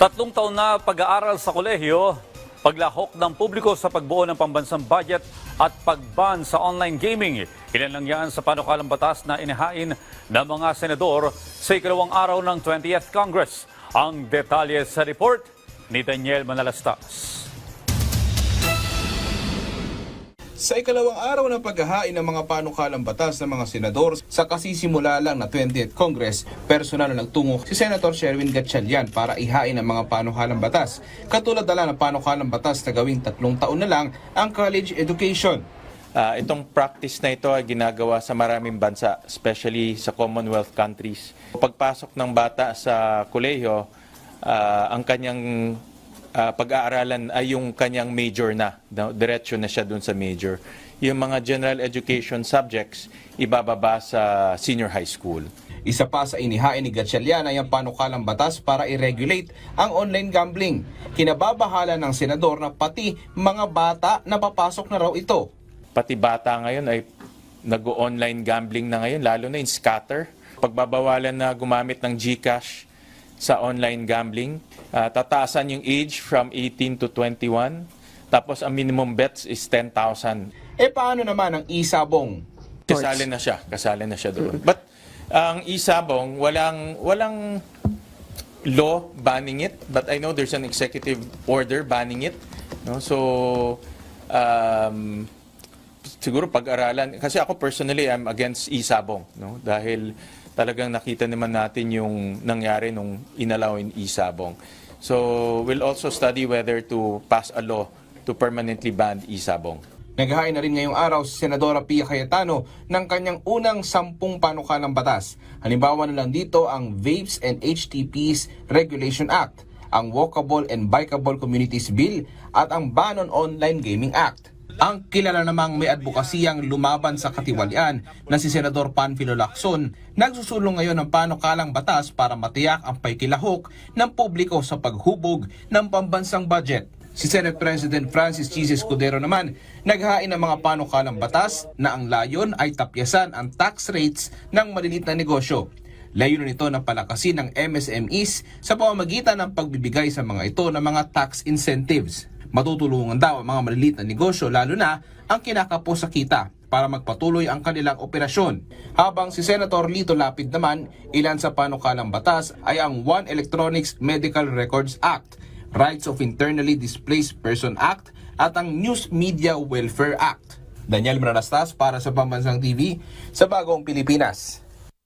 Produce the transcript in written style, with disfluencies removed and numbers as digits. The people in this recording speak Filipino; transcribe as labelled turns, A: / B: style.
A: Tatlong taon na pag-aaral sa kolehiyo, paglahok ng publiko sa pagbuo ng pambansang budget at pagban sa online gaming. Ilan lang yan sa panukalang batas na inihain ng mga senador sa ikalawang araw ng 20th Congress. Ang detalye sa report ni Daniel Manalastas.
B: Sa ikalawang araw ng paghahain ng mga panukalang batas ng mga senador sa kasisimula lang na 20th Congress, personal na nagtungo si Senator Sherwin Gatchalian para ihain ang mga panukalang batas. Katulad na lang ng panukalang batas na gawing 3 taon na lang ang college education.
C: Itong practice na ito ay ginagawa sa maraming bansa, especially sa Commonwealth countries. Pagpasok ng bata sa kolehiyo, ang kanyang pag-aaralan ay yung kanyang major na, diretso na siya dun sa major. Yung mga general education subjects, ibababa sa senior high school.
B: Isa pa sa inihain ni Gatchalian ay ang panukalang batas para i-regulate ang online gambling. Kinababahala ng senador na pati mga bata na papasok na raw ito.
C: Pati bata ngayon ay nag-online gambling na ngayon, lalo na in scatter. Pagbabawalan na gumamit ng GCash sa online gambling. Tataasan yung age from 18 to 21. Tapos ang minimum bets is 10,000.
B: Paano naman ang isabong?
C: Kasali na siya doon. But ang isabong, walang law banning it, but I know there's an executive order banning it. No? So, siguro pag-aralan, kasi ako personally, I'm against isabong. No? Dahil talagang nakita naman natin yung nangyari nung inalaw in isabong. So, we'll also study whether to pass a law to permanently ban isabong.
B: Naghahain na rin ngayong araw si Senadora Pia Cayetano ng kanyang unang 10 panukalang batas. Halimbawa na lang dito ang Vapes and HTPs Regulation Act, ang Walkable and Bikeable Communities Bill at ang Ban on Online Gaming Act. Ang kilala namang may advokasiyang lumaban sa katiwalian na si Senador Panfilo Lacson, nagsusulong ngayon ng panukalang batas para matiyak ang paikilahok ng publiko sa paghubog ng pambansang budget. Si Senate President Francis Chis Escudero naman naghain ng mga panukalang batas na ang layon ay tapyasan ang tax rates ng maliliit na negosyo. Layunin nito na palakasin ng MSMEs sa pamamagitan ng pagbibigay sa mga ito ng mga tax incentives. Matutulungan daw ang mga maliliit na negosyo lalo na ang kinakapos sa kita para magpatuloy ang kanilang operasyon. Habang si Senator Lito Lapid naman, ilan sa panukalang batas ay ang One Electronics Medical Records Act, Rights of Internally Displaced Person Act at ang News Media Welfare Act. Daniel Manalastas para sa Pambansang TV sa Bagong Pilipinas.